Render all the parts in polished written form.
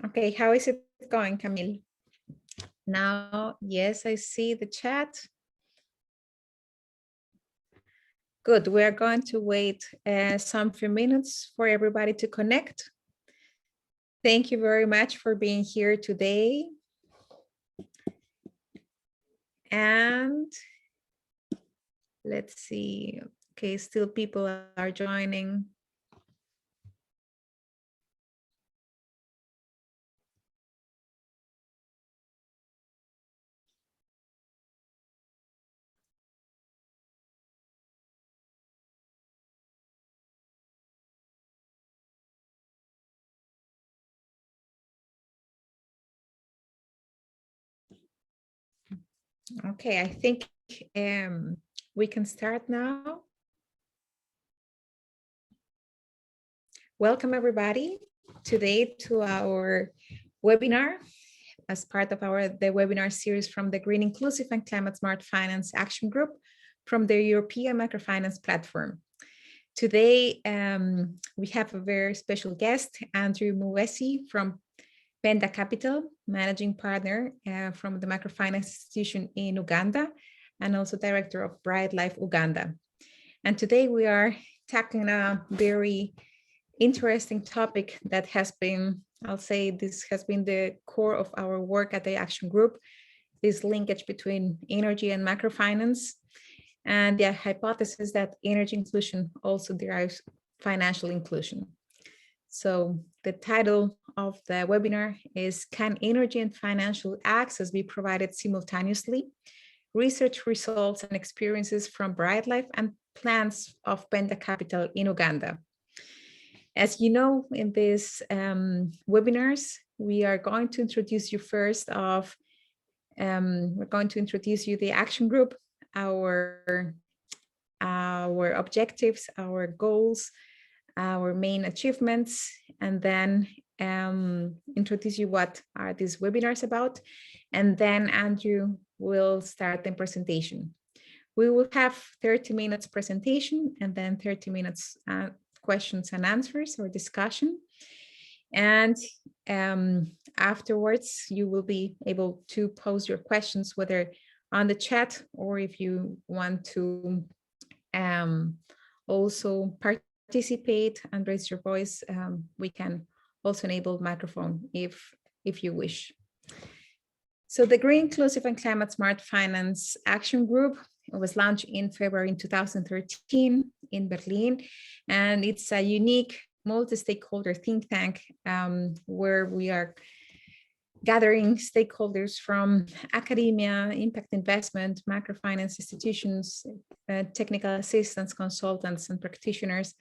Okay, how is it going, Camille? Now, yes, I see the chat. Good, we are going to wait some few minutes for everybody to connect. Thank you very much for being here today. And let's see, okay, still people are joining. Okay, I think we can start now. Welcome everybody today to our webinar as part of the webinar series from the Green Inclusive and Climate Smart Finance Action Group from the European Microfinance Platform. Today, we have a very special guest, Andrew Mfis from Penda Capital, managing partner from the microfinance institution in Uganda, and also director of BrightLife Uganda. And today we are tackling a very interesting topic that has been, I'll say this has been the core of our work at the Action Group, this linkage between energy and microfinance, and the hypothesis that energy inclusion also derives financial inclusion. So the title of the webinar is, Can Energy and Financial Access be Provided Simultaneously? Research results and experiences from BrightLife and plans of Penda Capital in Uganda. As you know, in these webinars, we are going to introduce you first of, we're going to introduce you the action group, our objectives, our goals, our main achievements, and then introduce you what are these webinars about. And then Andrew will start the presentation. We will have 30 minutes presentation and then 30 minutes questions and answers or discussion. And afterwards, you will be able to pose your questions, whether on the chat or if you want to also participate and raise your voice, we can also enable microphone if you wish. So the Green Inclusive and Climate Smart Finance Action Group was launched in February in 2013 in Berlin, and it's a unique multi-stakeholder think tank where we are gathering stakeholders from academia, impact investment, microfinance institutions, technical assistants, consultants, and practitioners,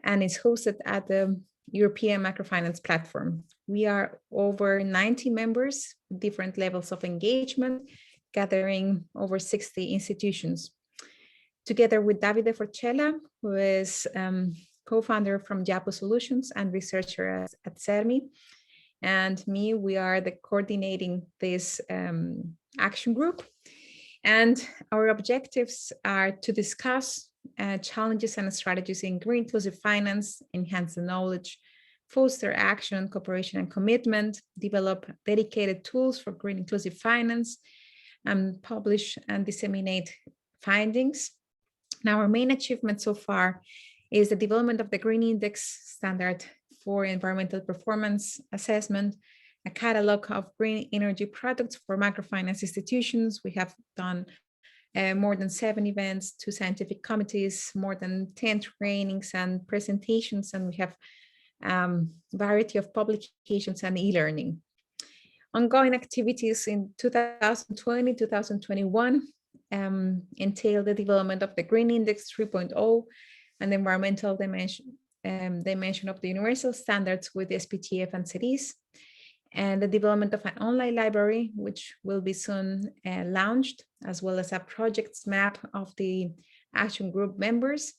and is hosted at the European Microfinance Platform. We are over 90 members, different levels of engagement, gathering over 60 institutions. Together with Davide Forcella, who is co-founder from Japo Solutions and researcher at CERMI, and me, we are the coordinating this action group. And our objectives are to discuss challenges and strategies in green inclusive finance, enhance the knowledge, foster action, cooperation, and commitment, develop dedicated tools for green inclusive finance, and publish and disseminate findings. Now, our main achievement so far is the development of the Green Index standard for environmental performance assessment, a catalog of green energy products for microfinance institutions. We have done more than 7 events, 2 scientific committees, more than 10 trainings and presentations, and we have variety of publications and e-learning. Ongoing activities in 2020, 2021 entail the development of the Green Index 3.0 and the environmental dimension of the universal standards with the SPTF and CEDIS, and the development of an online library, which will be soon launched, as well as a projects map of the action group members.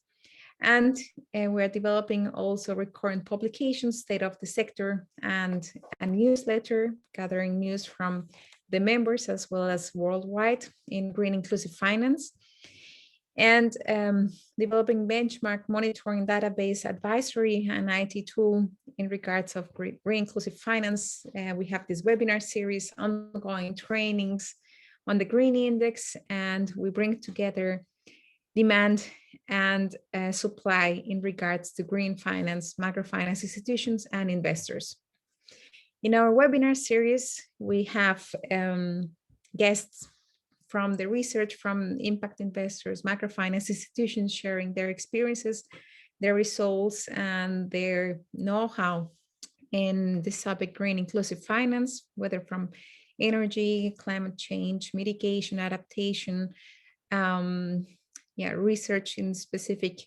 And we're developing also recurrent publications, state of the sector, and a newsletter, gathering news from the members as well as worldwide in green inclusive finance. and developing benchmark monitoring database advisory and IT tool in regards of green inclusive finance. We have this webinar series, ongoing trainings on the green index, and we bring together demand and supply in regards to green finance, microfinance institutions and investors. In our webinar series, we have guests from the research, from impact investors, microfinance institutions sharing their experiences, their results, and their know-how in this topic, green inclusive finance, whether from energy, climate change, mitigation, adaptation, research in specific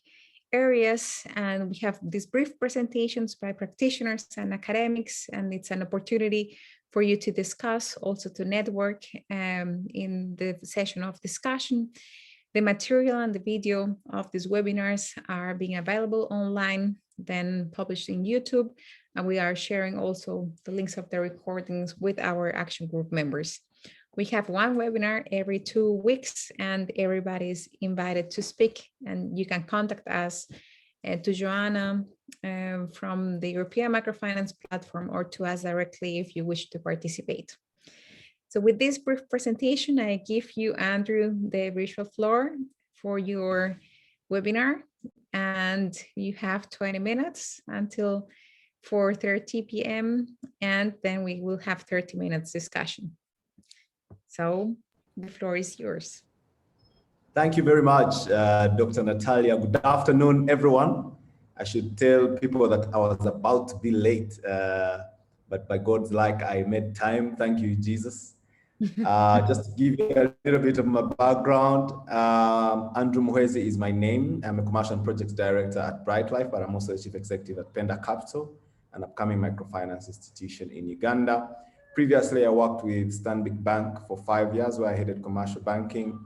areas. And we have these brief presentations by practitioners and academics, and it's an opportunity for you to discuss, also to network in the session of discussion. The material and the video of these webinars are being available online, then published in YouTube. And we are sharing also the links of the recordings with our action group members. We have one webinar every 2 weeks, and everybody is invited to speak. And you can contact us to Joanna from the European Microfinance Platform, or to us directly if you wish to participate. So with this brief presentation, I give you, Andrew, the virtual floor for your webinar. And you have 20 minutes until 4:30 p.m. And then we will have 30 minutes discussion. So the floor is yours. Thank you very much, Dr. Natalia. Good afternoon, everyone. I should tell people that I was about to be late, but by God's luck, I made time. Thank you, Jesus. Just to give you a little bit of my background, Andrew Muhwezi is my name. I'm a commercial and project director at BrightLife, but I'm also the chief executive at Penda Capital, an upcoming microfinance institution in Uganda. Previously, I worked with Stanbic Bank for 5 years, where I headed commercial banking,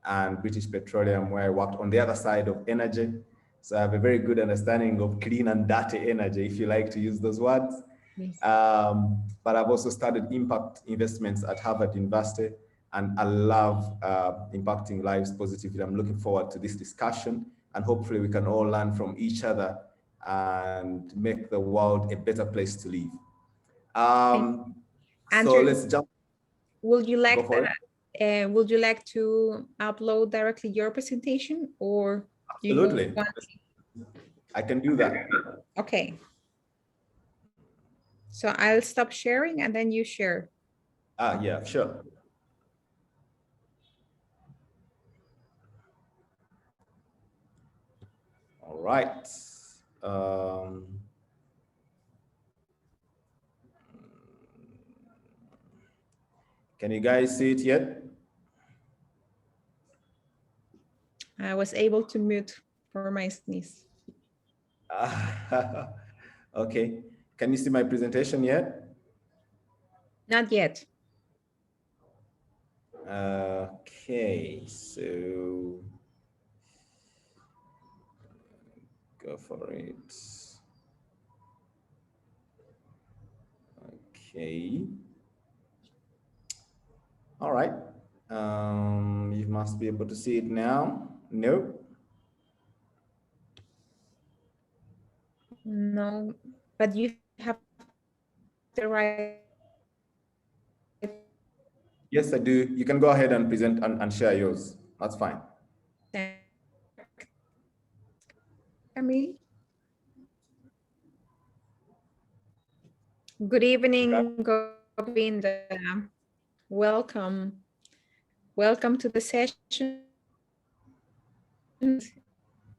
and British Petroleum, where I worked on the other side of energy. So I have a very good understanding of clean and dirty energy, if you like to use those words. Yes. But I've also studied impact investments at Harvard University, and I love impacting lives positively. I'm looking forward to this discussion, and hopefully we can all learn from each other and make the world a better place to live. Andrew, so let's jump. Would you like to upload directly your presentation, or absolutely, I can do that. Okay. So I'll stop sharing and then you share. Yeah, sure. All right. Can you guys see it yet? I was able to mute for my sneeze. Okay. Can you see my presentation yet? Not yet. Okay, so go for it. Okay. All right. You must be able to see it now. No. No, but you have the right. Yes, I do. You can go ahead and present and share yours. That's fine. Good evening, Govinda. Welcome. Welcome to the session.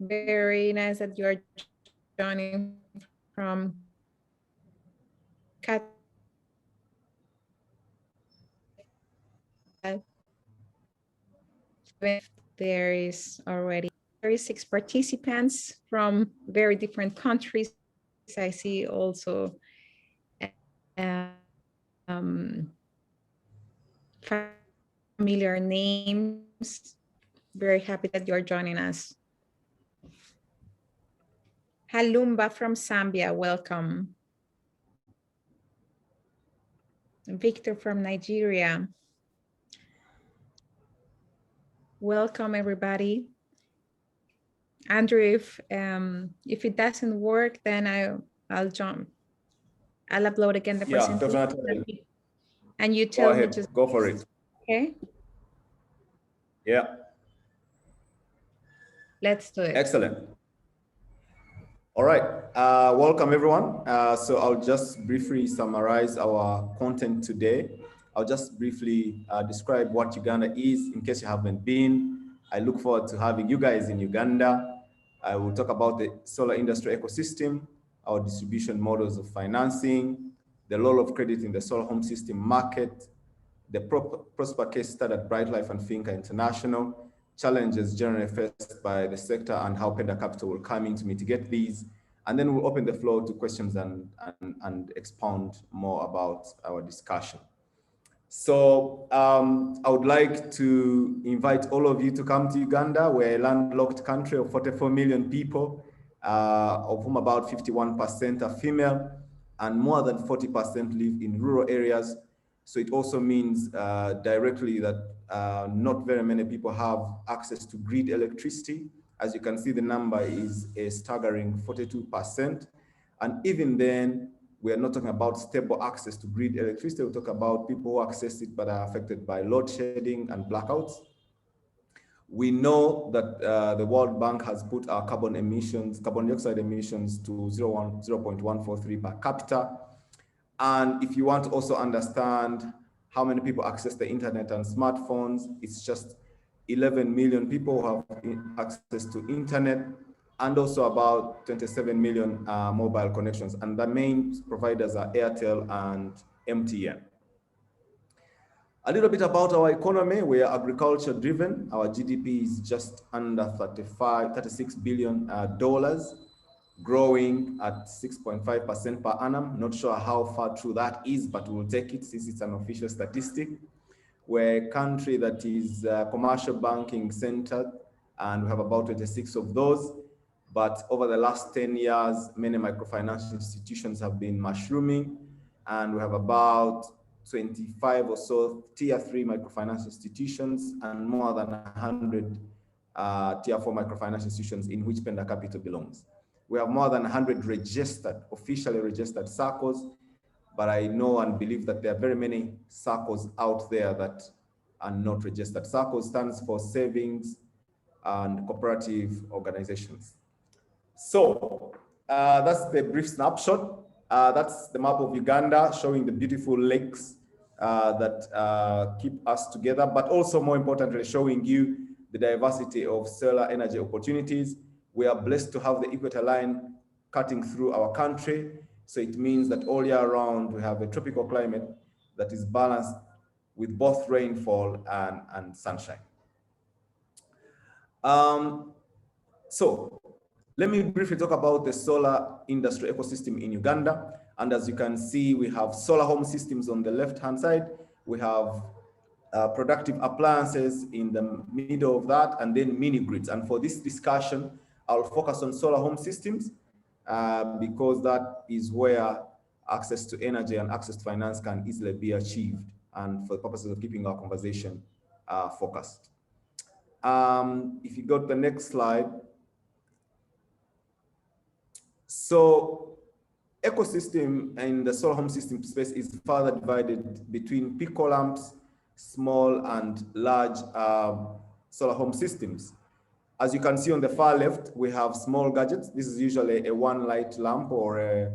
Very nice that you're joining from there is already 36 participants from very different countries. I see also familiar names. Very happy that you're joining us. Halumba from Zambia, welcome. Victor from Nigeria. Welcome, everybody. Andrew, if it doesn't work, then I'll jump. I'll upload again the Yeah, presentation. definitely. And you Go tell me ahead, just go for it. okay. Yeah. Let's do it. Excellent. All right, welcome everyone. So I'll just briefly summarize our content today. I'll just briefly describe what Uganda is in case you haven't been. I look forward to having you guys in Uganda. I will talk about the solar industry ecosystem, our distribution models of financing, the role of credit in the solar home system market, the prosper case study at BrightLife and FINCA International, challenges generally faced by the sector and how Penda Capital will come in to mitigate these. And then we'll open the floor to questions and expound more about our discussion. So I would like to invite all of you to come to Uganda. We're a landlocked country of 44 million people, of whom about 51% are female, and more than 40% live in rural areas. So it also means directly that not very many people have access to grid electricity. As you can see, the number is a staggering 42%. And even then, we are not talking about stable access to grid electricity. We'll talk about people who access it but are affected by load shedding and blackouts. We know that the World Bank has put our carbon dioxide emissions to 0.143 per capita. And if you want to also understand how many people access the internet and smartphones, it's just 11 million people who have access to internet, and also about 27 million mobile connections. And the main providers are Airtel and MTN. A little bit about our economy. We are agriculture driven. Our GDP is just under $36 billion, growing at 6.5% per annum. Not sure how far true that is, but we'll take it since it's an official statistic. We're a country that is commercial banking centered, and we have about 26 of those. But over the last 10 years, many microfinance institutions have been mushrooming, and we have about 25 or so tier 3 microfinance institutions and more than 100 tier 4 microfinance institutions in which Penda Capital belongs. We have more than 100 officially registered SACCOs, but I know and believe that there are very many SACCOs out there that are not registered. SACCO stands for Savings and Cooperative Organizations. So that's the brief snapshot. That's the map of Uganda showing the beautiful lakes that keep us together, but also more importantly, showing you the diversity of solar energy opportunities. We are blessed to have the equator line cutting through our country. So it means that all year round, we have a tropical climate that is balanced with both rainfall and sunshine. So let me briefly talk about the solar industry ecosystem in Uganda. And as you can see, we have solar home systems on the left-hand side. We have productive appliances in the middle of that, and then mini grids. And for this discussion, I'll focus on solar home systems because that is where access to energy and access to finance can easily be achieved, and for the purposes of keeping our conversation focused. If you go to the next slide. So ecosystem in the solar home system space is further divided between pico lamps, small and large solar home systems. As you can see on the far left, we have small gadgets. This is usually a one light lamp or a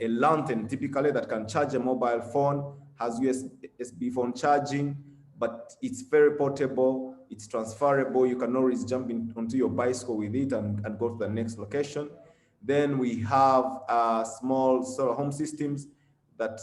lantern typically that can charge a mobile phone, has USB phone charging, but it's very portable, it's transferable. You can always jump onto your bicycle with it and go to the next location. Then we have small solar home systems that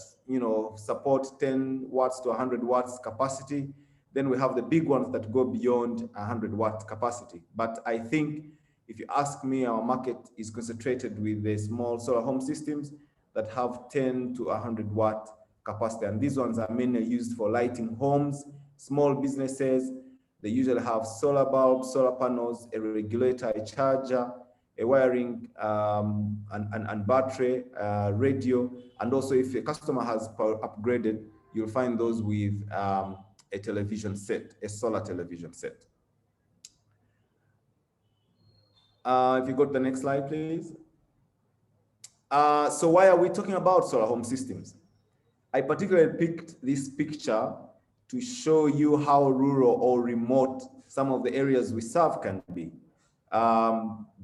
support 10 watts to 100 watts capacity. Then we have the big ones that go beyond 100 watt capacity. But I think if you ask me, our market is concentrated with the small solar home systems that have 10 to 100 watt capacity. And these ones are mainly used for lighting homes, small businesses. They usually have solar bulbs, solar panels, a regulator, a charger, a wiring and battery, radio. And also if a customer has upgraded, you'll find those with a television set, a solar television set. If you go to the next slide, please. So why are we talking about solar home systems? I particularly picked this picture to show you how rural or remote some of the areas we serve can be.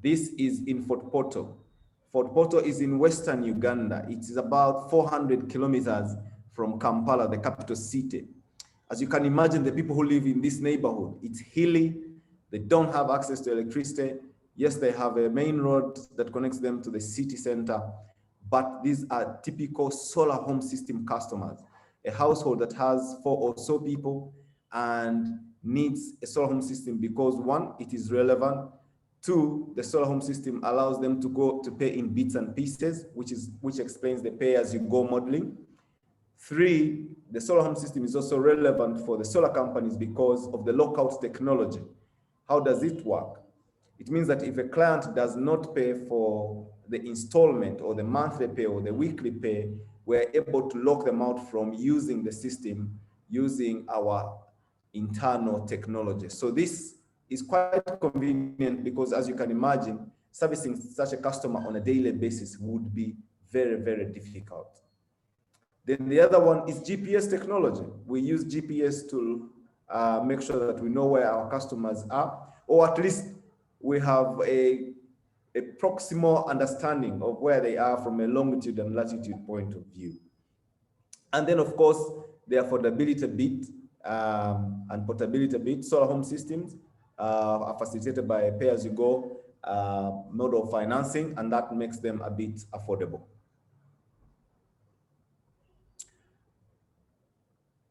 This is in Fort Portal. Fort Portal is in Western Uganda. It is about 400 kilometers from Kampala, the capital city. As you can imagine, the people who live in this neighborhood, it's hilly, they don't have access to electricity. Yes, they have a main road that connects them to the city center, but these are typical solar home system customers. A household that has 4 or so people and needs a solar home system because 1, it is relevant. 2, the solar home system allows them to go to pay in bits and pieces, which explains the pay-as-you-go modeling. 3, the solar home system is also relevant for the solar companies because of the lockout technology. How does it work? It means that if a client does not pay for the installment or the monthly pay or the weekly pay, we're able to lock them out from using the system using our internal technology. So this is quite convenient because, as you can imagine, servicing such a customer on a daily basis would be very, very difficult. Then the other one is GPS technology. We use GPS to make sure that we know where our customers are, or at least we have a proximal understanding of where they are from a longitude and latitude point of view. And then, of course, the affordability bit and portability bit. Solar home systems are facilitated by a pay-as-you-go model of financing, and that makes them a bit affordable.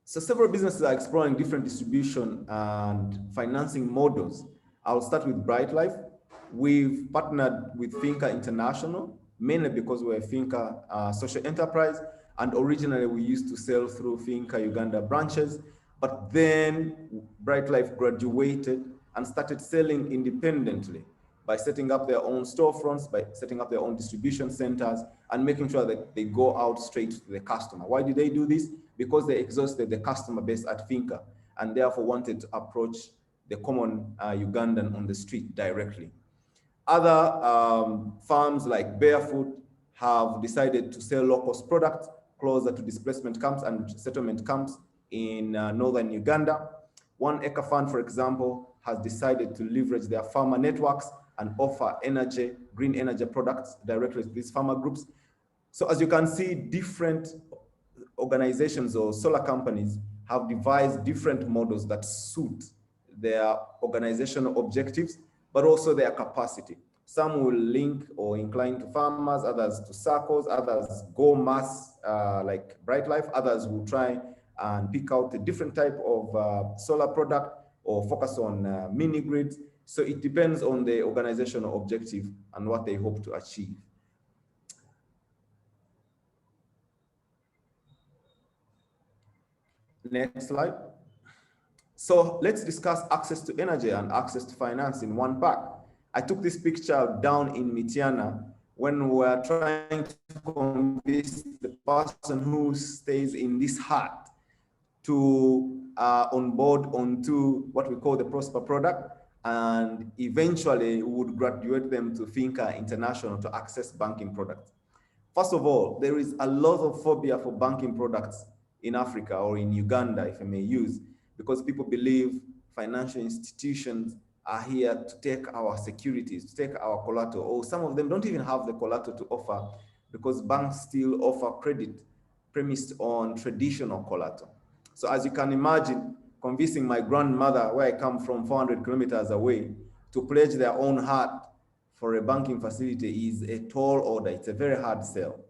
So several businesses are exploring different distribution and financing models. I'll start with BrightLife. We've partnered with FINCA International, mainly because we're a FINCA social enterprise, and originally we used to sell through FINCA Uganda branches, but then BrightLife graduated and started selling independently by setting up their own storefronts, by setting up their own distribution centers, and making sure that they go out straight to the customer. Why did they do this? Because they exhausted the customer base at FINCA and therefore wanted to approach the common Ugandan on the street directly. Other farms like Barefoot have decided to sell low-cost products closer to displacement camps and settlement camps in northern Uganda. One Acre Fund, for example, has decided to leverage their farmer networks and offer green energy products directly to these farmer groups. So as you can see, different organizations or solar companies have devised different models that suit their organizational objectives, but also their capacity. Some will link or incline to farmers, others to circles, others go mass like BrightLife, others will try and pick out a different type of solar product or focus on mini grids. So it depends on the organizational objective and what they hope to achieve. Next slide. So let's discuss access to energy and access to finance in one pack. I took this picture down in Mityana when we were trying to convince the person who stays in this hut to onboard onto what we call the Prosper product, and eventually we would graduate them to FINCA International to access banking products. First of all, there is a lot of phobia for banking products in Africa or in Uganda, if I may use, because people believe financial institutions are here to take our securities, to take our collateral, or some of them don't even have the collateral to offer because banks still offer credit premised on traditional collateral. So as you can imagine, convincing my grandmother, where I come from 400 kilometers away, to pledge their own heart for a banking facility is a tall order. It's a very hard sell.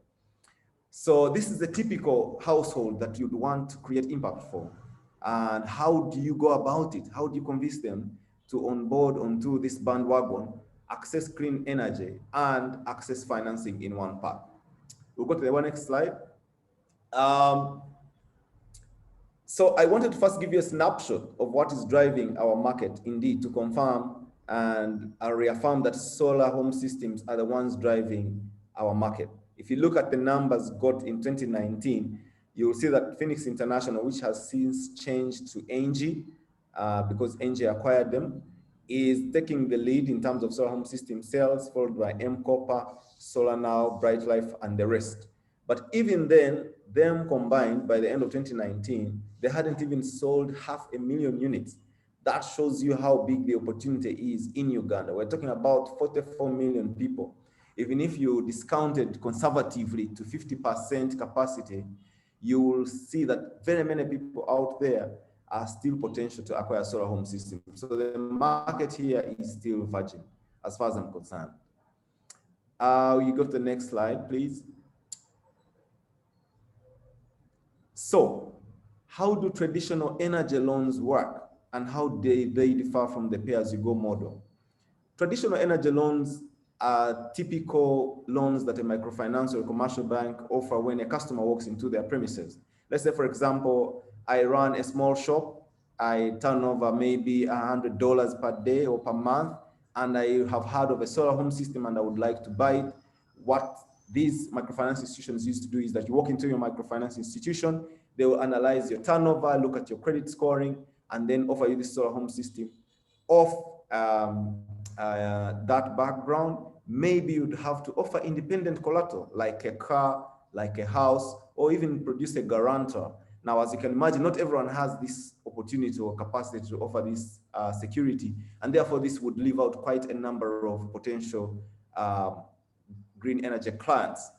So this is a typical household that you'd want to create impact for. And how do you go about it? How do you convince them to onboard onto this bandwagon, access clean energy, and access financing in one pack? We'll go to the next slide. So I wanted to first give you a snapshot of what is driving our market, indeed, to confirm and reaffirm that solar home systems are the ones driving our market. If you look at the numbers got in 2019, you will see that FINCA International, which has since changed to NG because NG acquired them, is taking the lead in terms of solar home system sales, followed by M-Copper, Solar Now, BrightLife, and the rest. But even then, them combined, by the end of 2019, they hadn't even sold 500,000 units. That shows you how big the opportunity is in Uganda. We're talking about 44 million people. Even if you discounted conservatively to 50% capacity, you will see that very many people out there are still potential to acquire solar home systems. So the market here is still virgin, as far as I'm concerned. You go to the next slide, please. So how do traditional energy loans work, and how they differ from the pay-as-you-go model? Traditional energy loans are typical loans that a microfinance or a commercial bank offer when a customer walks into their premises. Let's say, for example, I run a small shop. I turn over maybe $100 per day or per month, and I have heard of a solar home system and I would like to buy it. What these microfinance institutions used to do is that you walk into your microfinance institution, they will analyze your turnover, look at your credit scoring, and then offer you this solar home system. That background, maybe you'd have to offer independent collateral like a car, like a house, or even produce a guarantor. Now, as you can imagine, not everyone has this opportunity or capacity to offer this security, and therefore this would leave out quite a number of potential green energy clients.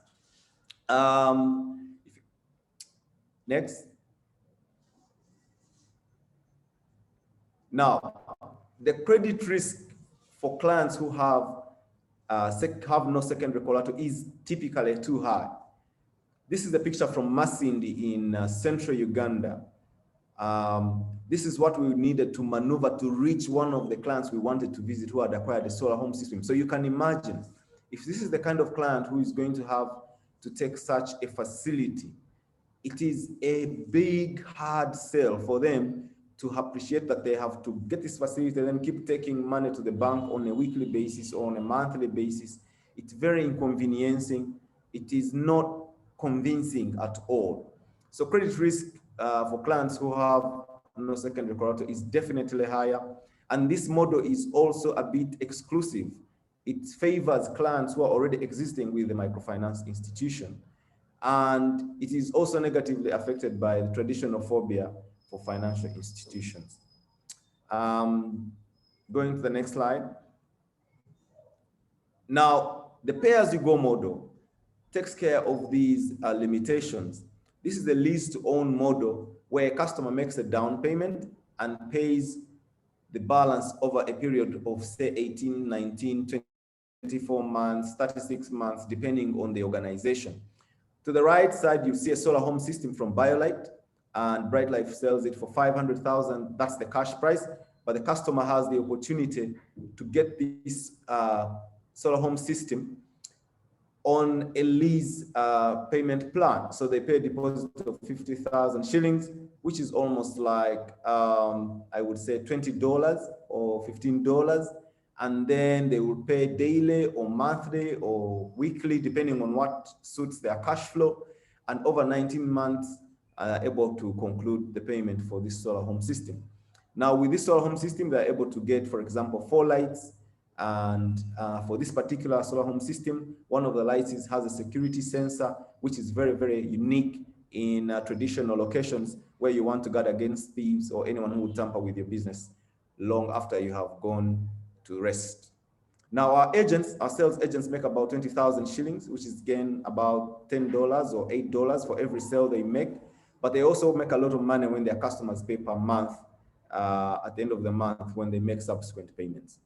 Next. Now, the credit risk for clients who have no secondary collateral is typically too high. This is a picture from Masindi in central Uganda. This is what we needed to maneuver to reach one of the clients we wanted to visit who had acquired a solar home system. So you can imagine, if this is the kind of client who is going to have to take such a facility, it is a big, hard sell for them to appreciate that they have to get this facility and then keep taking money to the bank on a weekly basis or on a monthly basis. It's very inconveniencing. It is not convincing at all. So credit risk for clients who have no secondary collateral is definitely higher. And this model is also a bit exclusive. It favors clients who are already existing with the microfinance institution. And it is also negatively affected by the traditional phobia for financial institutions. Going to the next slide. Now, the pay-as-you-go model takes care of these limitations. This is the lease-to-own model where a customer makes a down payment and pays the balance over a period of, say, 18, 19, 24 months, 36 months, depending on the organization. To the right side, you see a solar home system from BioLite, and BrightLife sells it for 500,000. That's the cash price, but the customer has the opportunity to get this solar home system on a lease payment plan. So they pay a deposit of 50,000 shillings, which is almost like, I would say $20 or $15. And then they will pay daily or monthly or weekly, depending on what suits their cash flow. And over 19 months, able to conclude the payment for this solar home system. Now, with this solar home system, they're able to get, for example, 4 lights. And for this particular solar home system, one of the lights has a security sensor, which is very, very unique in traditional locations where you want to guard against thieves or anyone who would tamper with your business long after you have gone to rest. Now, our sales agents make about 20,000 shillings, which is again about $10 or $8 for every sale they make. But they also make a lot of money when their customers pay per month at the end of the month when they make subsequent payments.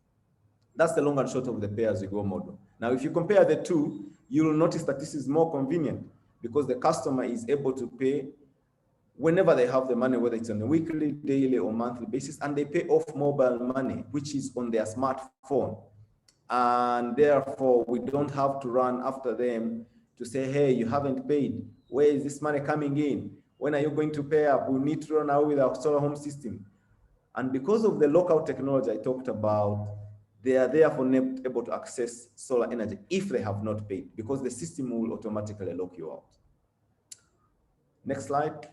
That's the long and short of the pay-as-you-go model. Now, if you compare the two, you'll notice that this is more convenient because the customer is able to pay whenever they have the money, whether it's on a weekly, daily, or monthly basis, and they pay off mobile money, which is on their smartphone. And therefore, we don't have to run after them to say, hey, you haven't paid. Where is this money coming in? When are you going to pay up? We need to run out with our solar home system. And because of the lockout technology I talked about, they are therefore not able to access solar energy if they have not paid, because the system will automatically lock you out. Next slide.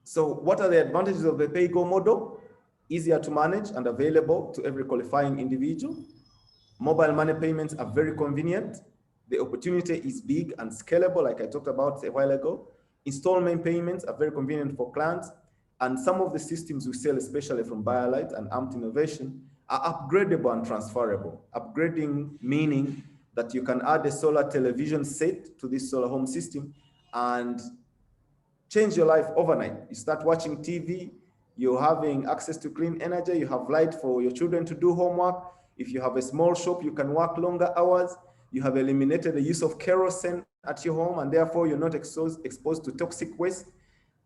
So what are the advantages of the pay-go model? easier to manage and available to every qualifying individual. Mobile money payments are very convenient. The opportunity is big and scalable, like I talked about a while ago. Installment payments are very convenient for clients. And some of the systems we sell, especially from BrightLife and Amped Innovation, are upgradable and transferable. Upgrading meaning that you can add a solar television set to this solar home system and change your life overnight. You start watching TV, you're having access to clean energy, you have light for your children to do homework. If you have a small shop, you can work longer hours. You have eliminated the use of kerosene at your home, and therefore you're not exposed to toxic waste.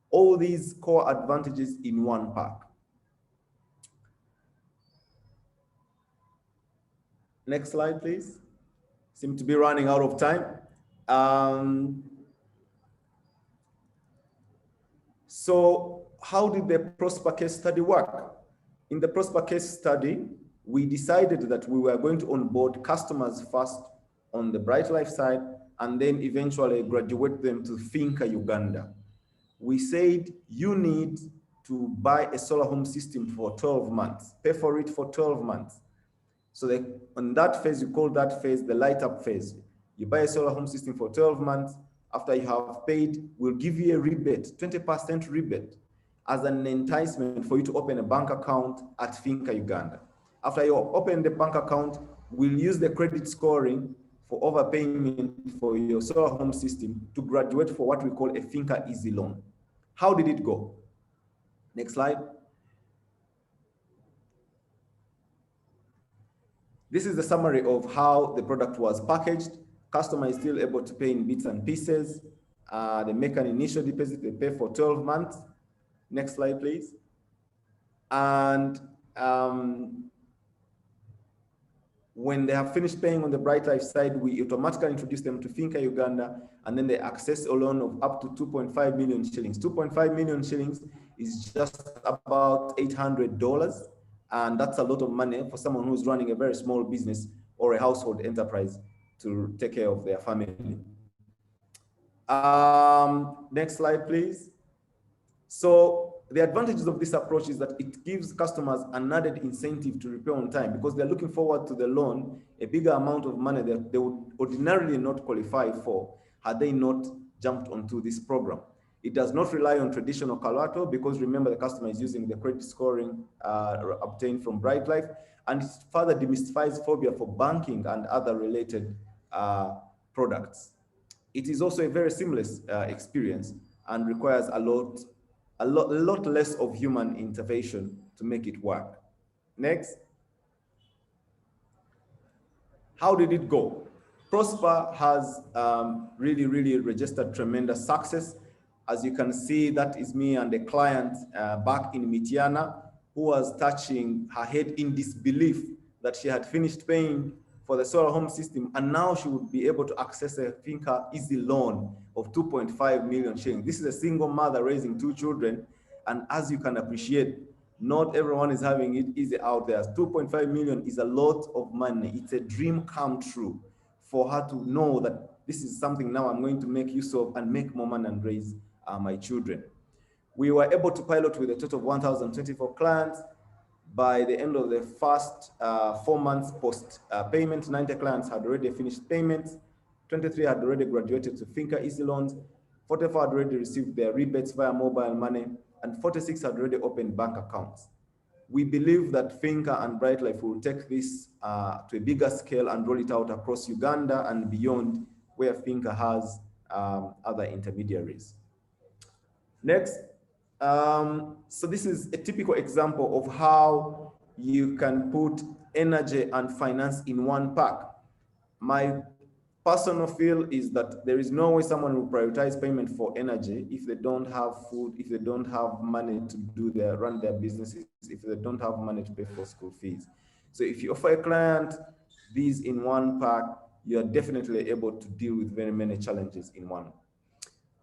All these core advantages in one pack. Next slide, please. Seem to be running out of time. So how did the Prosper case study work? In the Prosper case study, we decided that we were going to onboard customers first on the BrightLife side, and then eventually graduate them to FINCA Uganda. We said, you need to buy a solar home system for 12 months, pay for it for 12 months. So on that phase, you call that phase the light up phase. You buy a solar home system for 12 months. After you have paid, we'll give you a rebate, 20% rebate, as an enticement for you to open a bank account at FINCA Uganda. After you open the bank account, we'll use the credit scoring for overpayment for your solar home system to graduate for what we call a FINCA Easy Loan. How did it go? Next slide. This is the summary of how the product was packaged. Customer is still able to pay in bits and pieces. They make an initial deposit, they pay for 12 months. Next slide, please. And when they have finished paying on the BrightLife side, we automatically introduce them to FINCA Uganda, and then they access a loan of up to 2.5 million shillings. 2.5 million shillings is just about $800. And that's a lot of money for someone who's running a very small business or a household enterprise to take care of their family. Next slide, please. So the advantages of this approach is that it gives customers an added incentive to repay on time, because they're looking forward to the loan, a bigger amount of money that they would ordinarily not qualify for had they not jumped onto this program. It does not rely on traditional collateral, because remember, the customer is using the credit scoring obtained from BrightLife, and it further demystifies phobia for banking and other related products. It is also a very seamless experience and requires a lot less of human intervention to make it work. Next. How did it go? Prosper has really registered tremendous success. As you can see, that is me and a client back in Mityana, who was touching her head in disbelief that she had finished paying for the solar home system, and now she would be able to access a FINCA Easy Loan of 2.5 million shillings. This is a single mother raising 2 children, and as you can appreciate, not everyone is having it easy out there. 2.5 million is a lot of money. It's a dream come true for her to know that this is something now I'm going to make use of and make more money and raise my children. We were able to pilot with a total of 1,024 clients. By the end of the first 4 months post payment, 90 clients had already finished payments, 23 had already graduated to FINCA Easy Loans, 44 had already received their rebates via mobile money, and 46 had already opened bank accounts. We believe that FINCA and BrightLife will take this to a bigger scale and roll it out across Uganda and beyond, where FINCA has other intermediaries. Next. So this is a typical example of how you can put energy and finance in one pack. My personal feel is that there is no way someone will prioritize payment for energy if they don't have food, if they don't have money to run their businesses, if they don't have money to pay for school fees. So if you offer a client these in one pack, you are definitely able to deal with very many challenges in one.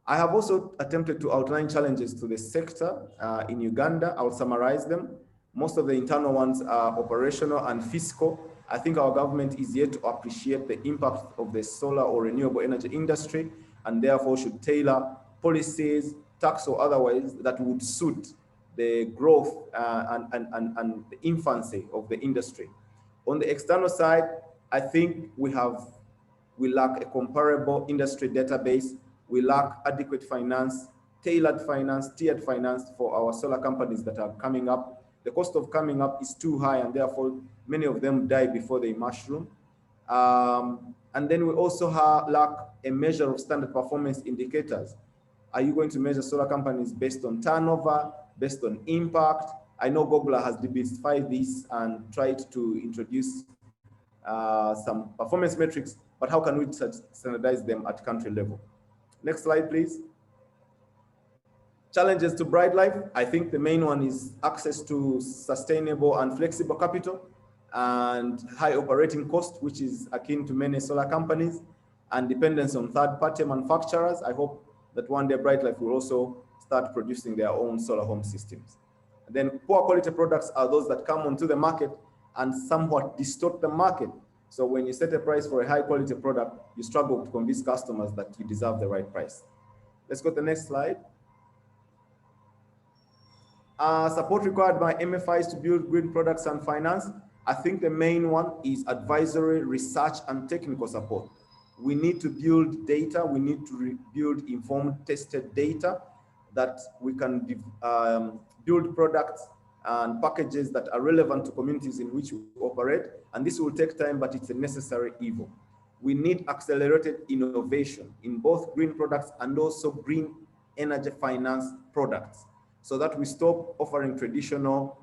I have also attempted to outline challenges to the sector in Uganda. I'll summarize them. Most of the internal ones are operational and fiscal. I think our government is yet to appreciate the impact of the solar or renewable energy industry, and therefore should tailor policies, tax or otherwise, that would suit the growth and the infancy of the industry. On the external side, I think we lack a comparable industry database. We lack adequate finance, tailored finance, tiered finance for our solar companies that are coming up. The cost of coming up is too high, and therefore many of them die before they mushroom. And then we also lack a measure of standard performance indicators. Are you going to measure solar companies based on turnover, based on impact? I know Google has demystified this and tried to introduce some performance metrics, but how can we standardize them at country level? Next slide, please. Challenges to BrightLife. I think the main one is access to sustainable and flexible capital and high operating cost, which is akin to many solar companies, and dependence on third-party manufacturers. I hope that one day BrightLife will also start producing their own solar home systems. And then poor quality products are those that come onto the market and somewhat distort the market. So when you set a price for a high quality product, you struggle to convince customers that you deserve the right price. Let's go to the next slide. Support required by Mfis to build green products and finance. I think the main one is advisory, research, and technical support. We need to build data. We need to build informed, tested data that we can build products and packages that are relevant to communities in which we operate. And this will take time, but it's a necessary evil. We need accelerated innovation in both green products and also green energy finance products, so that we stop offering traditional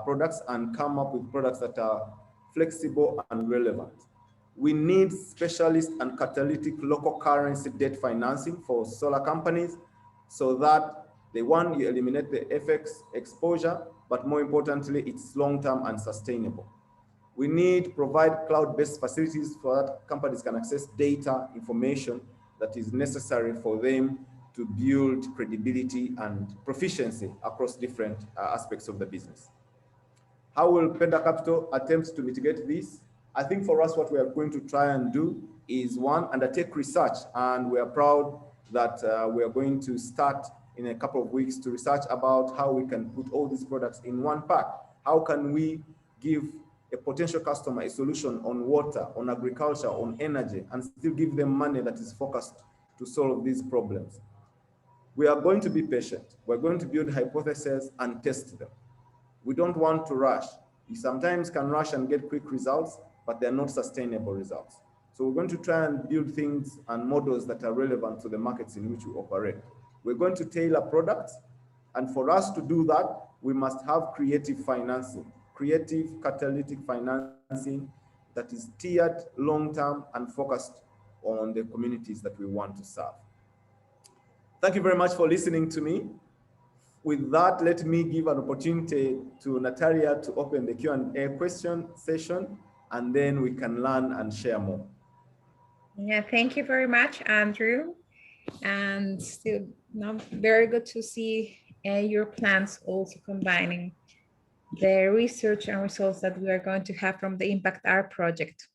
products and come up with products that are flexible and relevant. We need specialist and catalytic local currency debt financing for solar companies, so that you eliminate the FX exposure, but more importantly, it's long-term and sustainable. We need to provide cloud-based facilities so that companies can access data, information that is necessary for them to build credibility and proficiency across different aspects of the business. How will Penda Capital attempt to mitigate this? I think for us, what we are going to try and do is, one, undertake research, and we are proud that we are going to start in a couple of weeks to research about how we can put all these products in one pack. How can we give a potential customer a solution on water, on agriculture, on energy, and still give them money that is focused to solve these problems? We are going to be patient. We're going to build hypotheses and test them. We don't want to rush. You sometimes can rush and get quick results, but they're not sustainable results. So we're going to try and build things and models that are relevant to the markets in which we operate. We're going to tailor products, and for us to do that, we must have creative financing, creative catalytic financing that is tiered, long-term, and focused on the communities that we want to serve. Thank you very much for listening to me. With that, let me give an opportunity to Natalia to open the Q&A question session, and then we can learn and share more. Yeah, thank you very much, Andrew. And still very good to see your plans also combining the research and results that we are going to have from the Impact R project.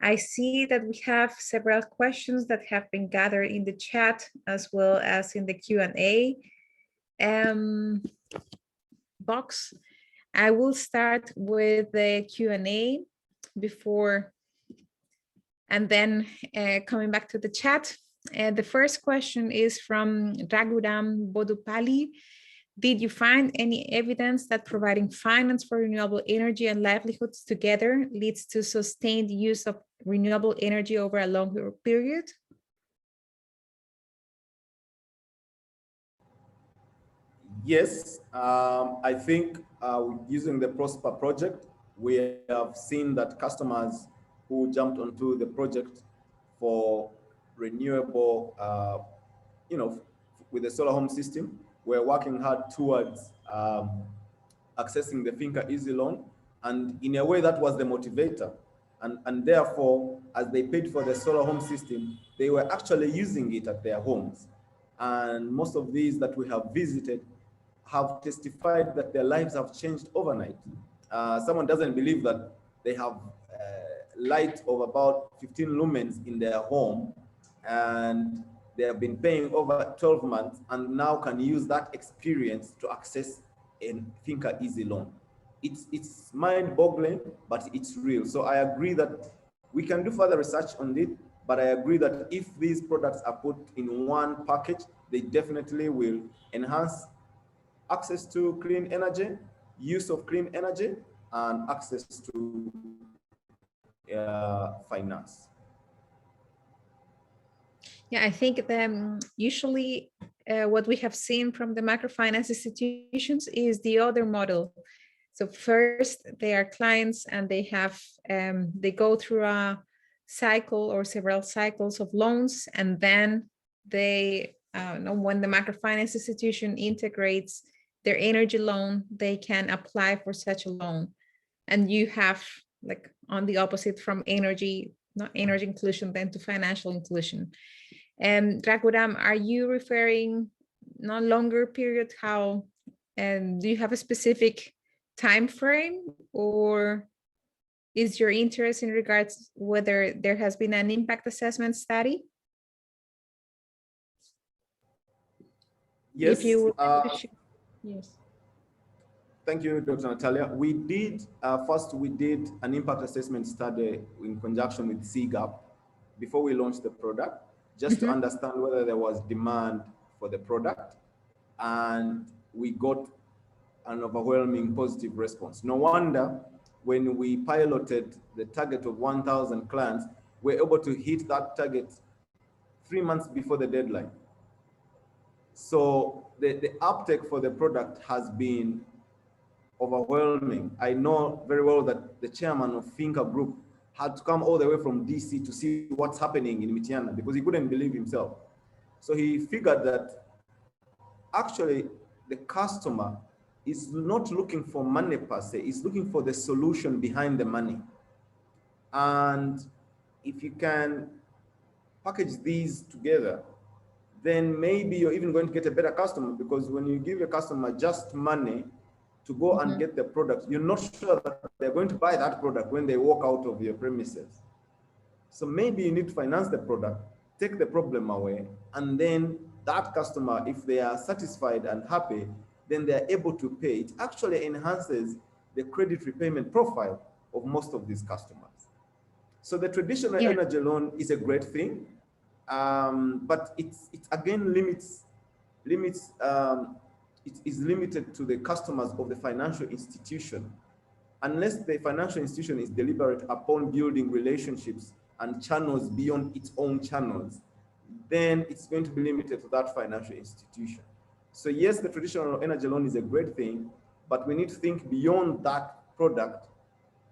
I see that we have several questions that have been gathered in the chat as well as in the Q&A box. I will start with the Q&A before, and then coming back to the chat. The first question is from Raghuram Bodupali. Did you find any evidence that providing finance for renewable energy and livelihoods together leads to sustained use of renewable energy over a longer period? Yes, I think using the Prosper project, we have seen that customers who jumped onto the project for renewable, with the solar home system, we're working hard towards accessing the FINCA Easy Loan. And in a way, that was the motivator. And therefore, as they paid for the solar home system, they were actually using it at their homes. And most of these that we have visited have testified that their lives have changed overnight. Someone doesn't believe that they have light of about 15 lumens in their home, and they have been paying over 12 months and now can use that experience to access a FINCA easy loan. It's mind-boggling, but it's real. So I agree that we can do further research on it, but I agree that if these products are put in one package, they definitely will enhance access to clean energy, use of clean energy, and access to finance. Yeah, I think usually what we have seen from the microfinance institutions is the other model. So first they are clients and they have they go through a cycle or several cycles of loans, and then they when the microfinance institution integrates their energy loan, they can apply for such a loan. And you have like on the opposite from energy, not energy inclusion, then to financial inclusion. And Raghuram, are you referring not longer period? How do you have a specific time frame, or is your interest in regards whether there has been an impact assessment study? Yes. If you would like to share. Yes. Thank you, Dr. Natalia. We did, first we did an impact assessment study in conjunction with CGAP before we launched the product, just to understand whether there was demand for the product. And we got an overwhelming positive response. No wonder when we piloted the target of 1,000 clients, we're able to hit that target 3 months before the deadline. So the uptake for the product has been overwhelming. I know very well that the chairman of FINCA Group had to come all the way from DC to see what's happening in Mitiana because he couldn't believe himself. So he figured that actually the customer is not looking for money per se, he's looking for the solution behind the money. And if you can package these together, then maybe you're even going to get a better customer, because when you give a customer just money to go and get the product, you're not sure that they're going to buy that product when they walk out of your premises. So maybe you need to finance the product, take the problem away, and then that customer, if they are satisfied and happy, then they're able to pay. It actually enhances the credit repayment profile of most of these customers. So the traditional energy loan is a great thing, but it again it is limited to the customers of the financial institution. Unless the financial institution is deliberate upon building relationships and channels beyond its own channels, then it's going to be limited to that financial institution. So yes, the traditional energy loan is a great thing, but we need to think beyond that product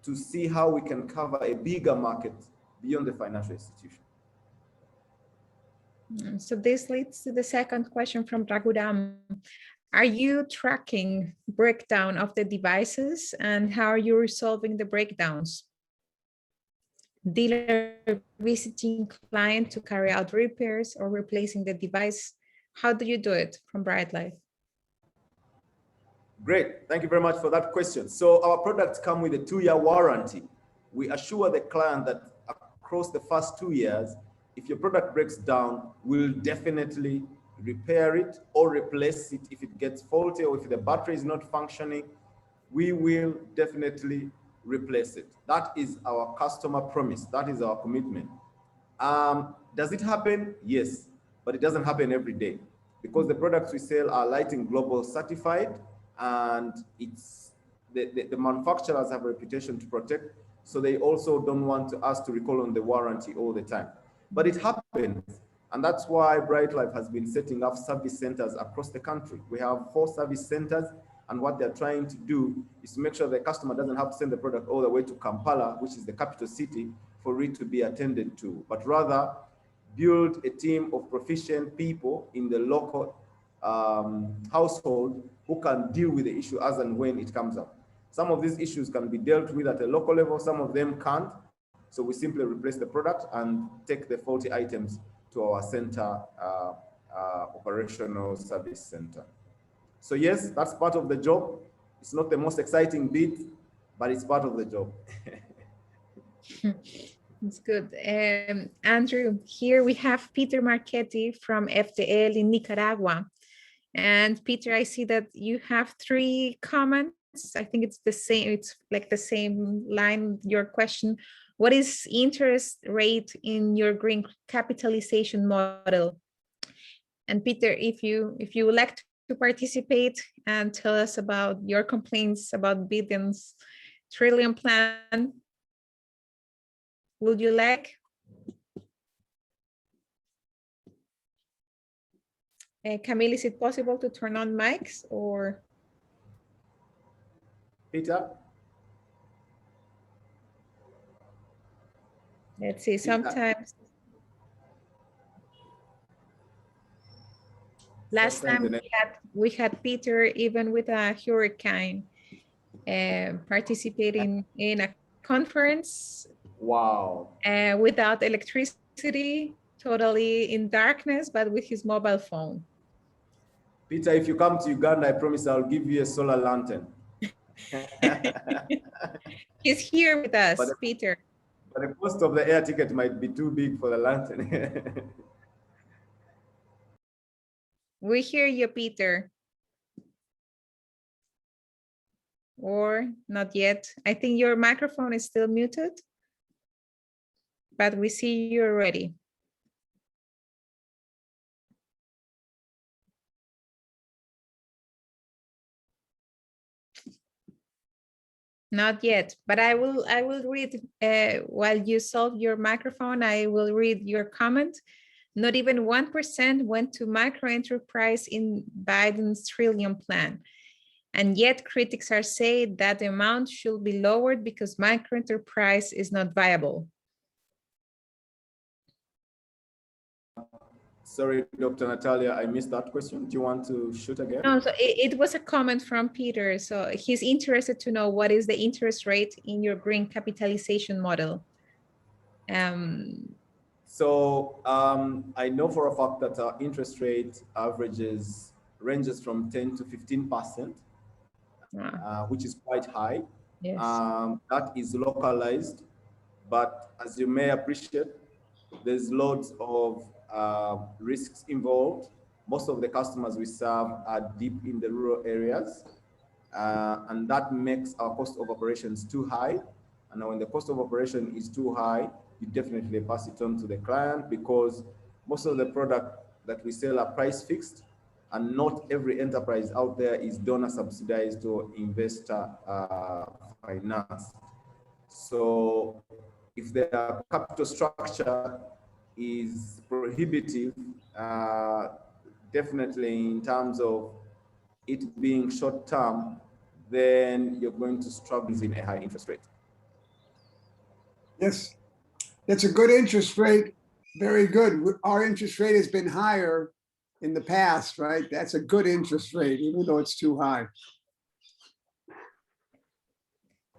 to see how we can cover a bigger market beyond the financial institution. So this leads to the second question from Raghuram. Are you tracking breakdown of the devices, and how are you resolving the breakdowns? Dealer visiting client to carry out repairs or replacing the device. How do you do it from BrightLife? Great, thank you very much for that question. So our products come with a 2-year warranty. We assure the client that across the first 2 years, if your product breaks down, we'll definitely repair it or replace it if it gets faulty, or if the battery is not functioning, we will definitely replace it. That is our customer promise. That is our commitment. Does it happen? Yes, but it doesn't happen every day, because the products we sell are Lighting Global certified, and it's the manufacturers have a reputation to protect, so they also don't want us to recall on the warranty all the time. But it happens, and that's why BrightLife has been setting up service centers across the country. We have 4 service centers, and what they're trying to do is to make sure the customer doesn't have to send the product all the way to Kampala, which is the capital city, for it to be attended to, but rather build a team of proficient people in the local household who can deal with the issue as and when it comes up. Some of these issues can be dealt with at a local level, some of them can't. So we simply replace the product and take the faulty items to our center, operational service center. So yes, that's part of the job. It's not the most exciting bit, but it's part of the job. That's good. Andrew, here we have Peter Marchetti from FTL in Nicaragua. And Peter, I see that you have 3 comments. I think it's the same, it's like the same line, your question. What is interest rate in your green capitalization model? And Peter, if you would like to participate and tell us about your complaints about Biden's trillion plan, would you like? Camille, is it possible to turn on mics or? Peter? Let's see, sometimes. Last time we had Peter, even with a hurricane, participating in a conference. Wow. Without electricity, totally in darkness, but with his mobile phone. Peter, if you come to Uganda, I promise I'll give you a solar lantern. He's here with us, Peter. But the cost of the air ticket might be too big for the lantern. We hear you, Peter. Or not yet. I think your microphone is still muted, but we see you already. Not yet, but I will read while you solve your microphone. I will read your comment. Not even 1% went to micro enterprise in Biden's trillion plan. And yet critics are saying that the amount should be lowered because micro enterprise is not viable. Sorry, Dr. Natalia, I missed that question. Do you want to shoot again? No, so it was a comment from Peter. So he's interested to know what is the interest rate in your green capitalization model. I know for a fact that our interest rate ranges from 10 to 15%, which is quite high. Yes. That is localized, but as you may appreciate, there's loads of risks involved. Most of the customers we serve are deep in the rural areas, and that makes our cost of operations too high. And when the cost of operation is too high, you definitely pass it on to the client, because most of the product that we sell are price fixed, and not every enterprise out there is donor subsidized or investor finance. So if their capital structure is prohibitive, definitely in terms of it being short term, then you're going to struggle in a high interest rate. Yes, that's a good interest rate. Very good. Our interest rate has been higher in the past, right? That's a good interest rate, even though it's too high.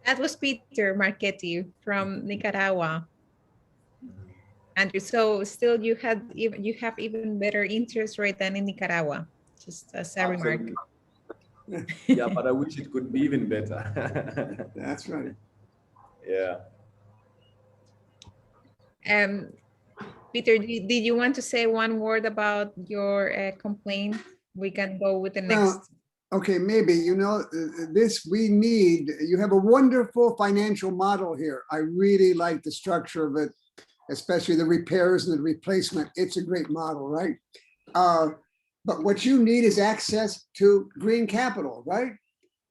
That was Peter Marchetti from Nicaragua. Andrew, so still you have even better interest rate than in Nicaragua, just as a remark. Yeah, but I wish it could be even better. That's right. Yeah. Peter, did you want to say one word about your complaint? We can go with the next. Okay, maybe, you know, you have a wonderful financial model here. I really like the structure of it, especially the repairs and the replacement. It's a great model, right? But what you need is access to green capital, right?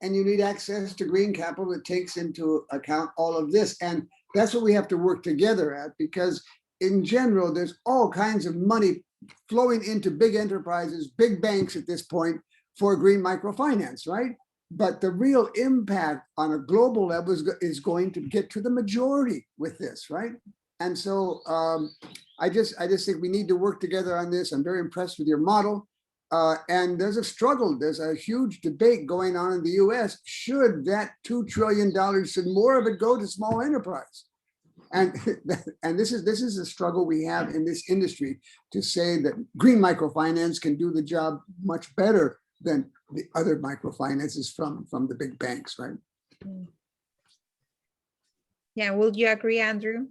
And you need access to green capital that takes into account all of this. And that's what we have to work together at, because in general, there's all kinds of money flowing into big enterprises, big banks at this point for green microfinance, right? But the real impact on a global level is going to get to the majority with this, right? And so I just think we need to work together on this. I'm very impressed with your model. And there's a struggle. There's a huge debate going on in the US. Should that $2 trillion, should more of it go to small enterprise? And this is a struggle we have in this industry, to say that green microfinance can do the job much better than the other microfinances from the big banks, right? Yeah, would you agree, Andrew?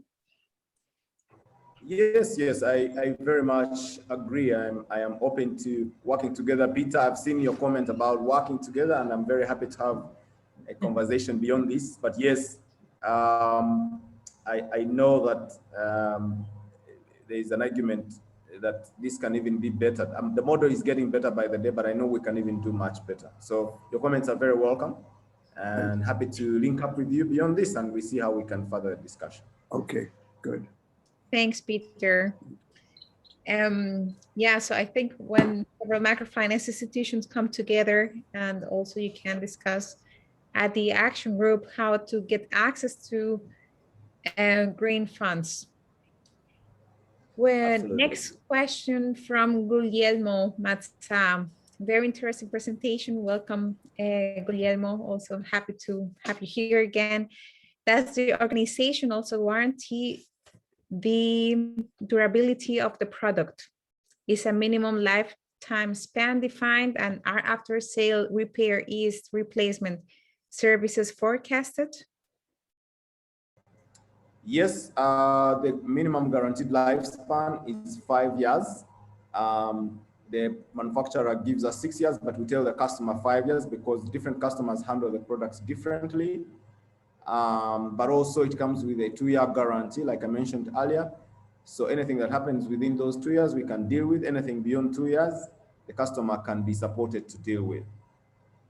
Yes, I very much agree. I am open to working together. Peter, I've seen your comment about working together, and I'm very happy to have a conversation beyond this. But yes, I know that there is an argument that this can even be better. The model is getting better by the day, but I know we can even do much better. So your comments are very welcome, and happy to link up with you beyond this, and we see how we can further the discussion. Okay, good. Thanks, Peter. Yeah, so I think when several microfinance institutions come together, and also you can discuss at the action group how to get access to green funds. Well, next question from Guglielmo Mazza. Very interesting presentation. Welcome, Guglielmo. Also happy to have you here again. Does the organization also warranty the durability of the product? Is a minimum lifetime span defined, and are after sale repair is replacement services forecasted? Yes, the minimum guaranteed lifespan is 5 years. The manufacturer gives us 6 years, but we tell the customer 5 years because different customers handle the products differently. But also it comes with a 2-year guarantee, like I mentioned earlier. So anything that happens within those 2 years, we can deal with. Anything beyond 2 years, the customer can be supported to deal with.